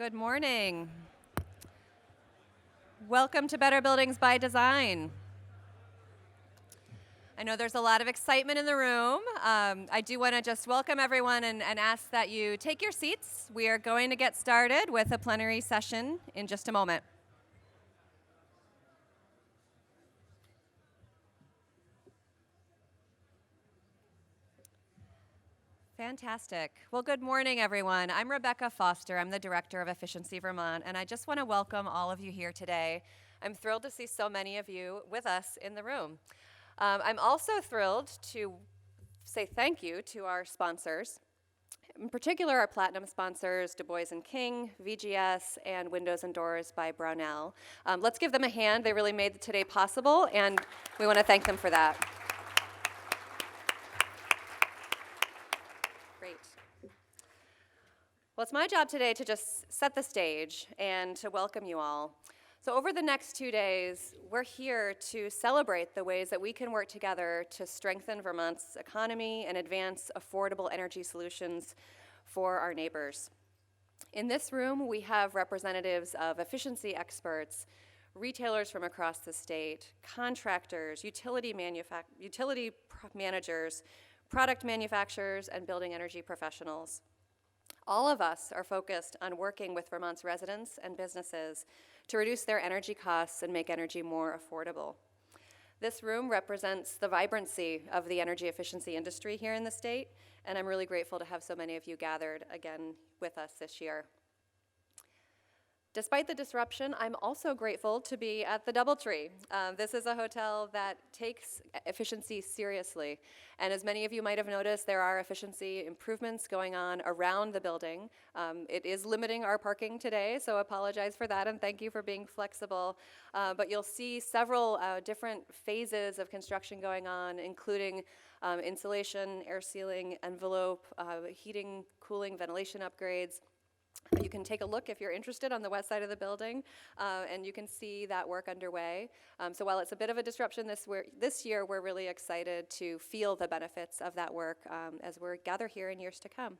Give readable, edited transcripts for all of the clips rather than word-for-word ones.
Good morning. Welcome to Better Buildings by Design. I know there's a lot of excitement in the room. I do want to just welcome everyone and ask that you take your seats. We are going to get started with a plenary session in just a moment. Fantastic. Well, good morning, everyone. I'm Rebecca Foster. I'm the Director of Efficiency Vermont, and I just want to welcome all of you here today. I'm thrilled to see so many of you with us in the room. I'm also thrilled to say thank you to our sponsors, in particular our platinum sponsors, Du Bois & King, VGS, and Windows and Doors by Brownell. Let's give them a hand. They really made today possible, and we want to thank them for that. Great. Well, it's my job today to just set the stage and to welcome you all. So over the next 2 days, we're here to celebrate the ways that we can work together to strengthen Vermont's economy and advance affordable energy solutions for our neighbors. In this room, we have representatives of efficiency experts, retailers from across the state, contractors, utility managers, product manufacturers, and building energy professionals. All of us are focused on working with Vermont's residents and businesses to reduce their energy costs and make energy more affordable. This room represents the vibrancy of the energy efficiency industry here in the state, and I'm really grateful to have so many of you gathered again with us this year. Despite the disruption, I'm also grateful to be at the DoubleTree. This is a hotel that takes efficiency seriously. And as many of you might have noticed, there are efficiency improvements going on around the building. It is limiting our parking today, so apologize for that, and thank you for being flexible. But you'll see several different phases of construction going on, including insulation, air sealing, envelope, heating, cooling, ventilation upgrades. You can take a look if you're interested on the west side of the building, and you can see that work underway. So while it's a bit of a disruption this year, we're really excited to feel the benefits of that work as we gather here in years to come.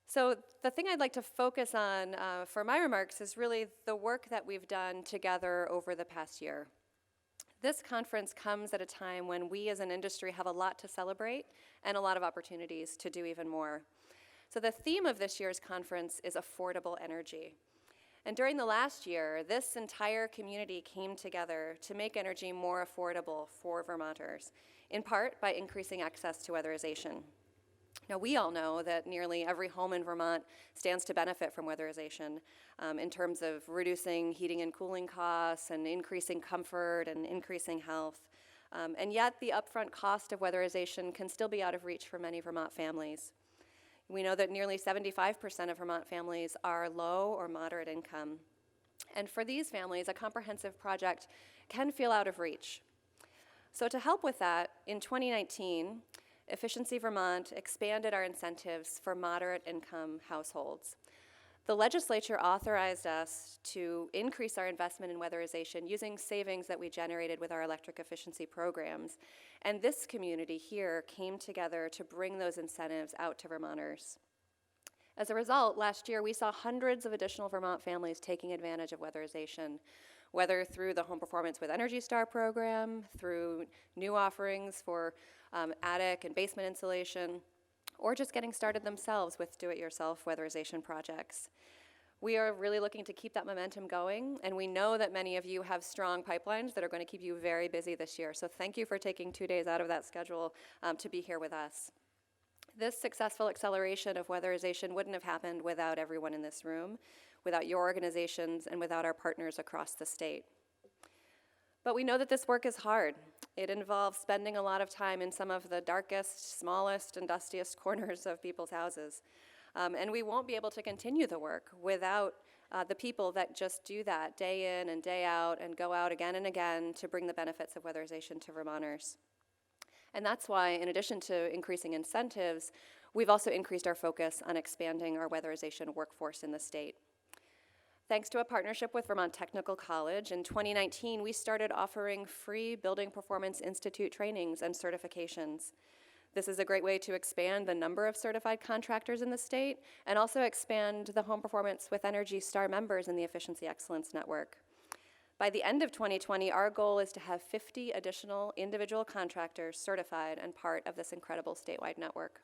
So the thing I'd like to focus on for my remarks is really the work that we've done together over the past year. This conference comes at a time when we as an industry have a lot to celebrate and a lot of opportunities to do even more. So the theme of this year's conference is affordable energy. And during the last year, this entire community came together to make energy more affordable for Vermonters, in part by increasing access to weatherization. Now, we all know that nearly every home in Vermont stands to benefit from weatherization in terms of reducing heating and cooling costs and increasing comfort and increasing health. And yet, the upfront cost of weatherization can still be out of reach for many Vermont families. We know that nearly 75% of Vermont families are low or moderate income. And for these families, a comprehensive project can feel out of reach. So to help with that, in 2019, Efficiency Vermont expanded our incentives for moderate income households. The legislature authorized us to increase our investment in weatherization using savings that we generated with our electric efficiency programs. And this community here came together to bring those incentives out to Vermonters. As a result, last year we saw hundreds of additional Vermont families taking advantage of weatherization, whether through the Home Performance with Energy Star program, through new offerings for attic and basement insulation, or just getting started themselves with do-it-yourself weatherization projects. We are really looking to keep that momentum going, and we know that many of you have strong pipelines that are going to keep you very busy this year. So thank you for taking 2 days out of that schedule to be here with us. This successful acceleration of weatherization wouldn't have happened without everyone in this room, without your organizations, and without our partners across the state. But we know that this work is hard. It involves spending a lot of time in some of the darkest, smallest, and dustiest corners of people's houses. And we won't be able to continue the work without the people that just do that day in and day out and go out again and again to bring the benefits of weatherization to Vermonters. And that's why, in addition to increasing incentives, we've also increased our focus on expanding our weatherization workforce in the state. Thanks to a partnership with Vermont Technical College, in 2019, we started offering free Building Performance Institute trainings and certifications. This is a great way to expand the number of certified contractors in the state and also expand the home performance with Energy Star members in the Efficiency Excellence Network. By the end of 2020, our goal is to have 50 additional individual contractors certified and part of this incredible statewide network.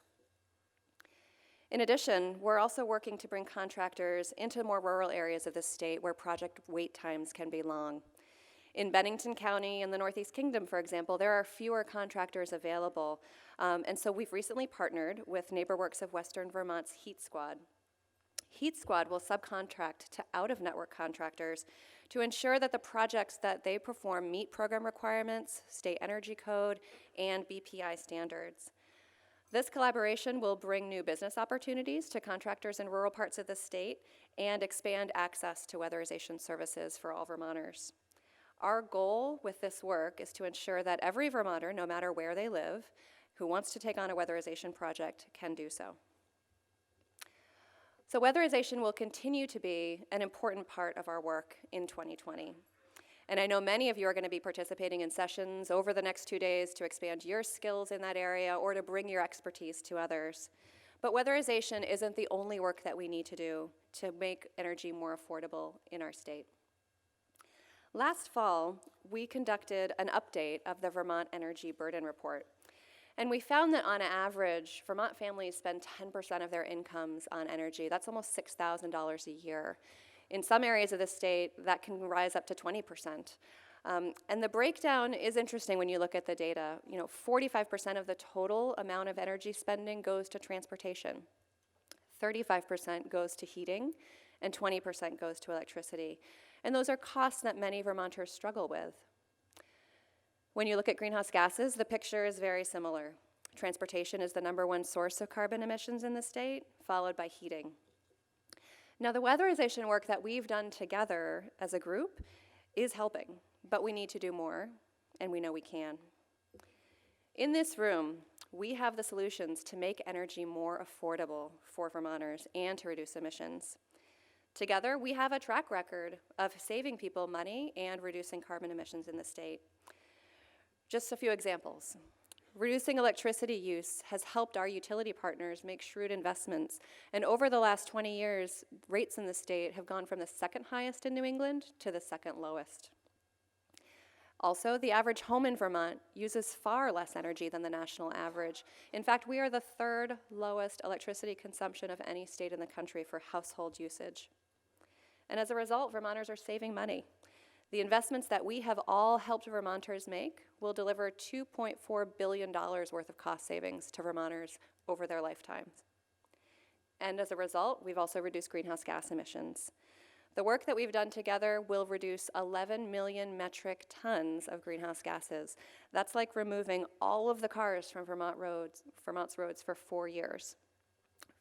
In addition, we're also working to bring contractors into more rural areas of the state where project wait times can be long. In Bennington County and the Northeast Kingdom, for example, there are fewer contractors available. And so we've recently partnered with NeighborWorks of Western Vermont's Heat Squad. Heat Squad will subcontract to out-of-network contractors to ensure that the projects that they perform meet program requirements, state energy code, and BPI standards. This collaboration will bring new business opportunities to contractors in rural parts of the state and expand access to weatherization services for all Vermonters. Our goal with this work is to ensure that every Vermonter, no matter where they live, who wants to take on a weatherization project can do so. So weatherization will continue to be an important part of our work in 2020. And I know many of you are going to be participating in sessions over the next 2 days to expand your skills in that area or to bring your expertise to others. But weatherization isn't the only work that we need to do to make energy more affordable in our state. Last fall, we conducted an update of the Vermont Energy Burden Report. And we found that on average, Vermont families spend 10% of their incomes on energy. That's almost $6,000 a year. In some areas of the state, that can rise up to 20%. And the breakdown is interesting when you look at the data. 45% of the total amount of energy spending goes to transportation. 35% goes to heating, and 20% goes to electricity. And those are costs that many Vermonters struggle with. When you look at greenhouse gases, the picture is very similar. Transportation is the #1 source of carbon emissions in the state, followed by heating. Now, the weatherization work that we've done together as a group is helping, but we need to do more, and we know we can. In this room, we have the solutions to make energy more affordable for Vermonters and to reduce emissions. Together, we have a track record of saving people money and reducing carbon emissions in the state. Just a few examples. Reducing electricity use has helped our utility partners make shrewd investments, and over the last 20 years, rates in the state have gone from the second highest in New England to the second lowest. Also, the average home in Vermont uses far less energy than the national average. In fact, we are the third lowest electricity consumption of any state in the country for household usage. And as a result, Vermonters are saving money. The investments that we have all helped Vermonters make will deliver $2.4 billion worth of cost savings to Vermonters over their lifetimes. And as a result, we've also reduced greenhouse gas emissions. The work that we've done together will reduce 11 million metric tons of greenhouse gases. That's like removing all of the cars from Vermont's roads for 4 years.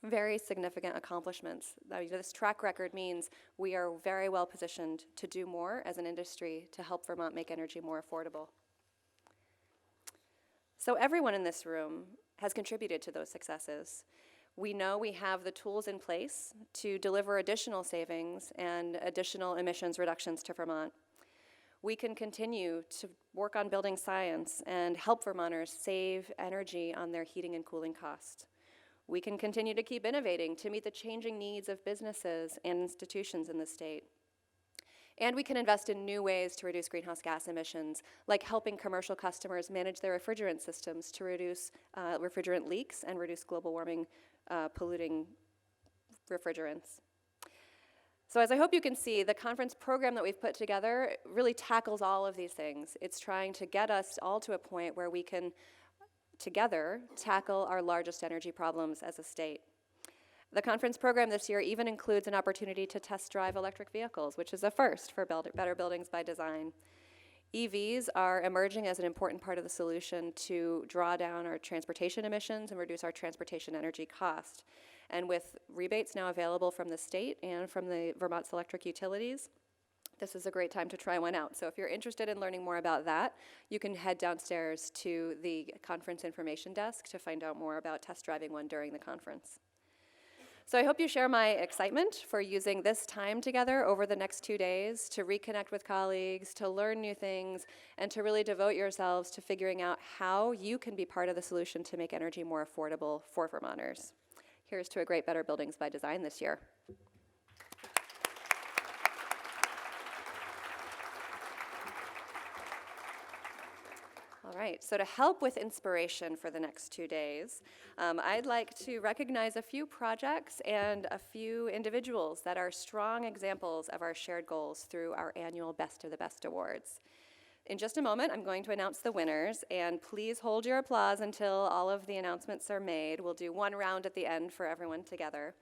Very significant accomplishments. This track record means we are very well positioned to do more as an industry to help Vermont make energy more affordable. So everyone in this room has contributed to those successes. We know we have the tools in place to deliver additional savings and additional emissions reductions to Vermont. We can continue to work on building science and help Vermonters save energy on their heating and cooling costs. We can continue to keep innovating to meet the changing needs of businesses and institutions in the state. And we can invest in new ways to reduce greenhouse gas emissions, like helping commercial customers manage their refrigerant systems to reduce refrigerant leaks and reduce global warming polluting refrigerants. So as I hope you can see, the conference program that we've put together really tackles all of these things. It's trying to get us all to a point where we can together tackle our largest energy problems as a state. The conference program this year even includes an opportunity to test drive electric vehicles, which is a first for Better Buildings by Design. EVs are emerging as an important part of the solution to draw down our transportation emissions and reduce our transportation energy cost. And with rebates now available from the state and from the Vermont's electric utilities, this is a great time to try one out. So if you're interested in learning more about that, you can head downstairs to the conference information desk to find out more about test driving one during the conference. So I hope you share my excitement for using this time together over the next 2 days to reconnect with colleagues, to learn new things, and to really devote yourselves to figuring out how you can be part of the solution to make energy more affordable for Vermonters. Here's to a great Better Buildings by Design this year. All right, so to help with inspiration for the next 2 days, I'd like to recognize a few projects and a few individuals that are strong examples of our shared goals through our annual Best of the Best Awards. In just a moment, I'm going to announce the winners, and please hold your applause until all of the announcements are made. We'll do one round at the end for everyone together.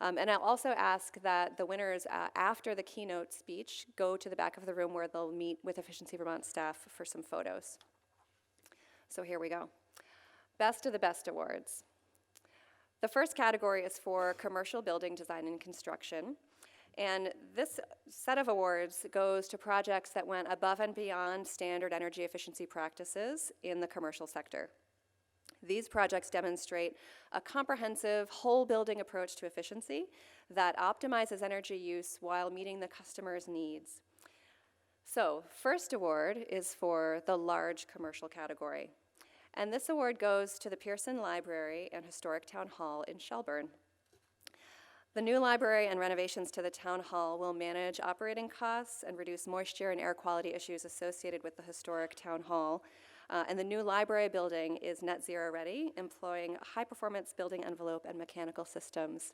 And I'll also ask that the winners, after the keynote speech, go to the back of the room where they'll meet with Efficiency Vermont staff for some photos. So here we go. Best of the Best Awards. The first category is for commercial building design and construction. And this set of awards goes to projects that went above and beyond standard energy efficiency practices in the commercial sector. These projects demonstrate a comprehensive whole building approach to efficiency that optimizes energy use while meeting the customer's needs. So, first award is for the large commercial category. And this award goes to the Pearson Library and Historic Town Hall in Shelburne. The new library and renovations to the town hall will manage operating costs and reduce moisture and air quality issues associated with the historic town hall. And the new library building is net zero ready, employing high-performance building envelope and mechanical systems.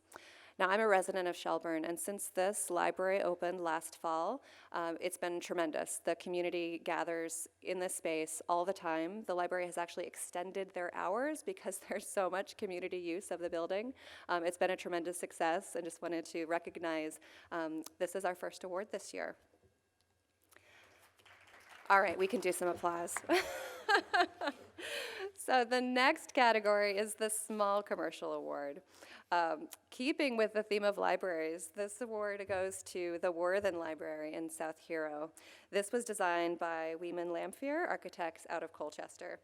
Now, I'm a resident of Shelburne, and since this library opened last fall, it's been tremendous. The community gathers in this space all the time. The library has actually extended their hours because there's so much community use of the building. It's been a tremendous success, and just wanted to recognize this is our first award this year. All right, we can do some applause. So the next category is the Small Commercial Award. Keeping with the theme of libraries, this award goes to the Worthen Library in South Hero. This was designed by Weeman Lamphere, architects out of Colchester.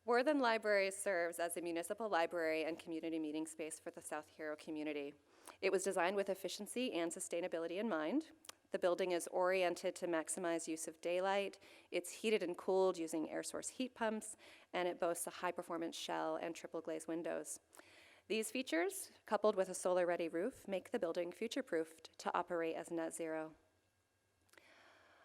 Worthen Library serves as a municipal library and community meeting space for the South Hero community. It was designed with efficiency and sustainability in mind. The building is oriented to maximize use of daylight. It's heated and cooled using air source heat pumps, and it boasts a high-performance shell and triple glazed windows. These features, coupled with a solar-ready roof, make the building future-proofed to operate as net zero.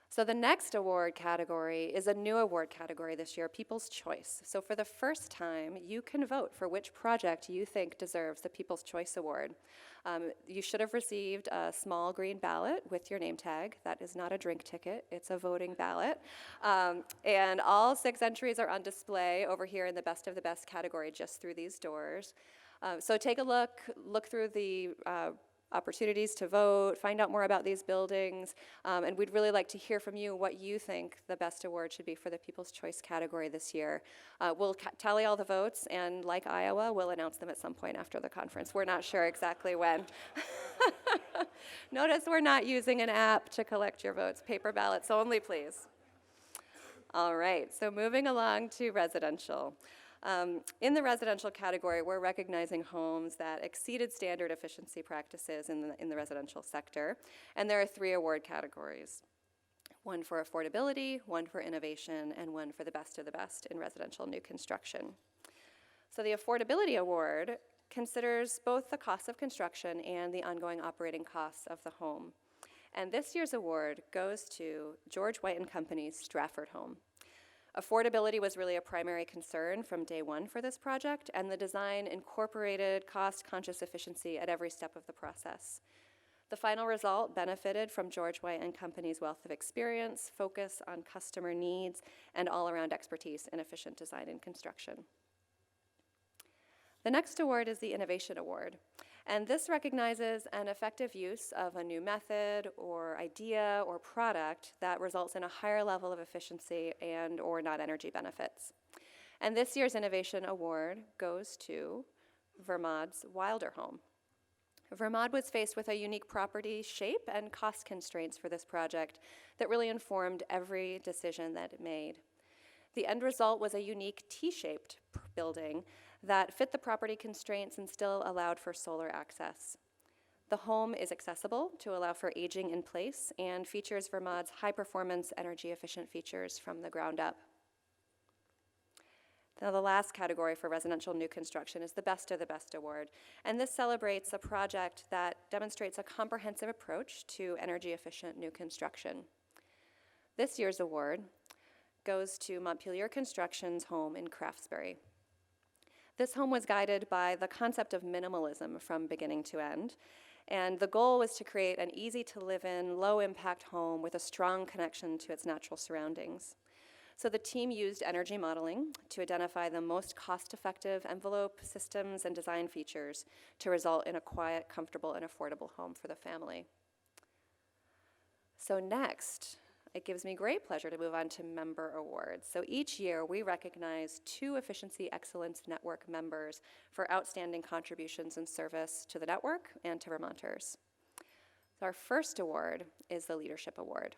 So the next award category is a new award category this year, People's Choice. So for the first time, you can vote for which project you think deserves the People's Choice Award. You should have received a small green ballot with your name tag. That is not a drink ticket, it's a voting ballot. And all 6 entries are on display over here in the Best of the Best category just through these doors. So take a look through the opportunities to vote, find out more about these buildings, and we'd really like to hear from you what you think the best award should be for the People's Choice category this year. We'll tally all the votes, and like Iowa, we'll announce them at some point after the conference. We're not sure exactly when. Notice we're not using an app to collect your votes. Paper ballots only, please. All right, so moving along to residential. In the residential category, we're recognizing homes that exceeded standard efficiency practices in the residential sector, and there are 3 award categories. One for affordability, one for innovation, and one for the best of the best in residential new construction. So the Affordability Award considers both the cost of construction and the ongoing operating costs of the home. And this year's award goes to George White and Company's Stratford home. Affordability was really a primary concern from day one for this project, and the design incorporated cost-conscious efficiency at every step of the process. The final result benefited from George White and Company's wealth of experience, focus on customer needs, and all-around expertise in efficient design and construction. The next award is the Innovation Award, and this recognizes an effective use of a new method or idea or product that results in a higher level of efficiency and or non-energy benefits. And this year's Innovation Award goes to Vermont's Wilder home. Vermont was faced with a unique property shape and cost constraints for this project that really informed every decision that it made. The end result was a unique T-shaped building that fit the property constraints and still allowed for solar access. The home is accessible to allow for aging in place and features Vermont's high-performance energy-efficient features from the ground up. Now, the last category for residential new construction is the Best of the Best Award, and this celebrates a project that demonstrates a comprehensive approach to energy-efficient new construction. This year's award goes to Montpelier Construction's home in Craftsbury. This home was guided by the concept of minimalism from beginning to end, and the goal was to create an easy-to-live-in, low-impact home with a strong connection to its natural surroundings. So the team used energy modeling to identify the most cost-effective envelope systems and design features to result in a quiet, comfortable, and affordable home for the family. So next, it gives me great pleasure to move on to member awards. So each year, we recognize 2 Efficiency Excellence Network members for outstanding contributions and service to the network and to Vermonters. So our first award is the Leadership Award.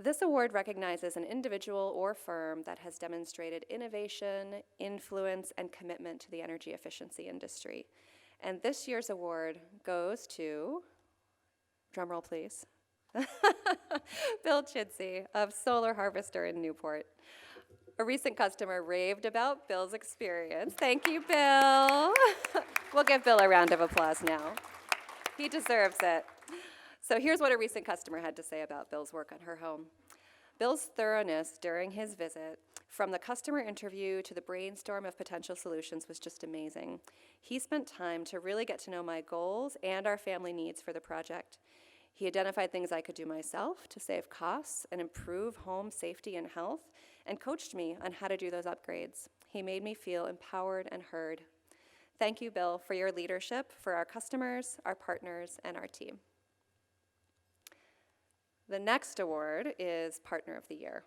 This award recognizes an individual or firm that has demonstrated innovation, influence, and commitment to the energy efficiency industry. And this year's award goes to, drumroll please, Bill Chidsey of Solar Harvester in Newport. A recent customer raved about Bill's experience. Thank you, Bill. We'll give Bill a round of applause now. He deserves it. So here's what a recent customer had to say about Bill's work on her home. Bill's thoroughness during his visit, from the customer interview to the brainstorm of potential solutions, was just amazing. He spent time to really get to know my goals and our family needs for the project. He identified things I could do myself to save costs and improve home safety and health, and coached me on how to do those upgrades. He made me feel empowered and heard. Thank you, Bill, for your leadership for our customers, our partners, and our team. The next award is Partner of the Year.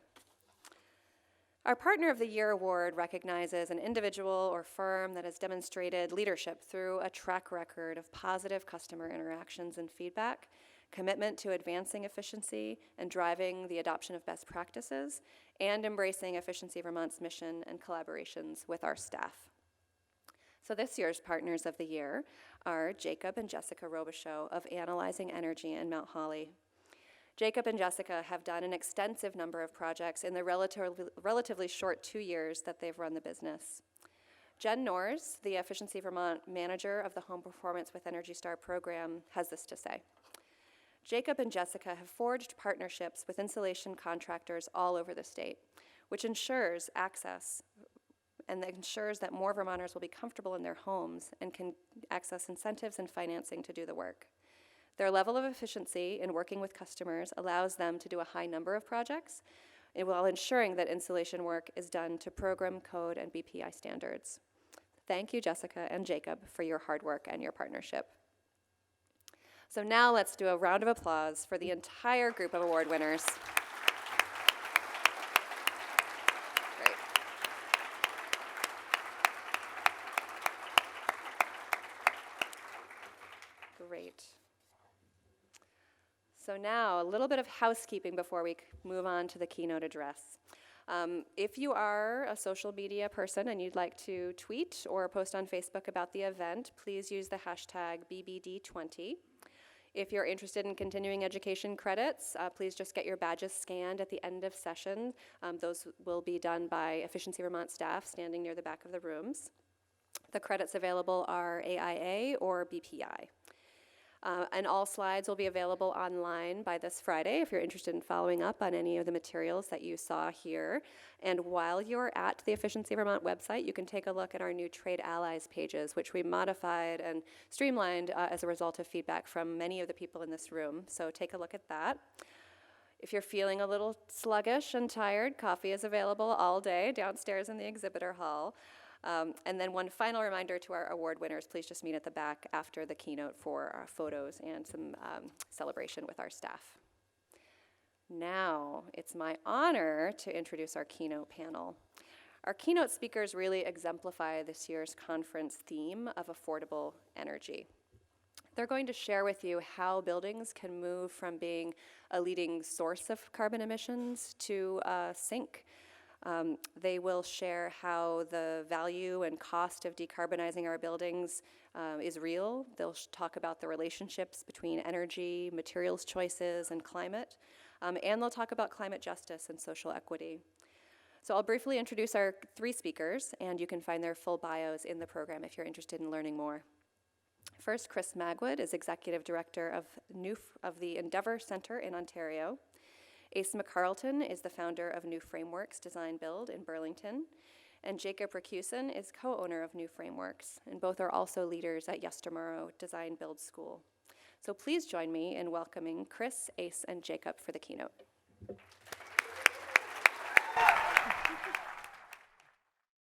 Our Partner of the Year award recognizes an individual or firm that has demonstrated leadership through a track record of positive customer interactions and feedback, commitment to advancing efficiency and driving the adoption of best practices, and embracing Efficiency Vermont's mission and collaborations with our staff. So this year's Partners of the Year are Jacob and Jessica Robichaux of Analyzing Energy in Mount Holly. Jacob and Jessica have done an extensive number of projects in the relatively short 2 years that they've run the business. Jen Norris, the Efficiency Vermont manager of the Home Performance with Energy Star program, has this to say. Jacob and Jessica have forged partnerships with insulation contractors all over the state, which ensures access and ensures that more Vermonters will be comfortable in their homes and can access incentives and financing to do the work. Their level of efficiency in working with customers allows them to do a high number of projects while ensuring that installation work is done to program code and BPI standards. Thank you, Jessica and Jacob, for your hard work and your partnership. So now let's do a round of applause for the entire group of award winners. Great. Great. So now, a little bit of housekeeping before we move on to the keynote address. If you are a social media person and you'd like to tweet or post on Facebook about the event, please use the hashtag BBD20. If you're interested in continuing education credits, please just get your badges scanned at the end of session. Those will be done by Efficiency Vermont staff standing near the back of the rooms. The credits available are AIA or BPI. And all slides will be available online by this Friday if you're interested in following up on any of the materials that you saw here. And while you're at the Efficiency Vermont website, you can take a look at our new Trade Allies pages, which we modified and streamlined as a result of feedback from many of the people in this room. So take a look at that. If you're feeling a little sluggish and tired, coffee is available all day downstairs in the exhibitor hall. And then one final reminder to our award winners, please just meet at the back after the keynote for our photos and some celebration with our staff. Now, it's my honor to introduce our keynote panel. Our keynote speakers really exemplify this year's conference theme of affordable energy. They're going to share with you how buildings can move from being a leading source of carbon emissions to a sink They will share how the value and cost of decarbonizing our buildings is real. They'll talk about the relationships between energy, materials choices, and climate. And they'll talk about climate justice and social equity. So I'll briefly introduce our three speakers, and you can find their full bios in the program if you're interested in learning more. First, Chris Magwood is Executive Director of the Endeavour Centre in Ontario. Ace McCarlton is the founder of New Frameworks Design Build in Burlington. And Jacob Rakusin is co-owner of New Frameworks, and both are also leaders at Yes Tomorrow Design Build School. So please join me in welcoming Chris, Ace, and Jacob for the keynote.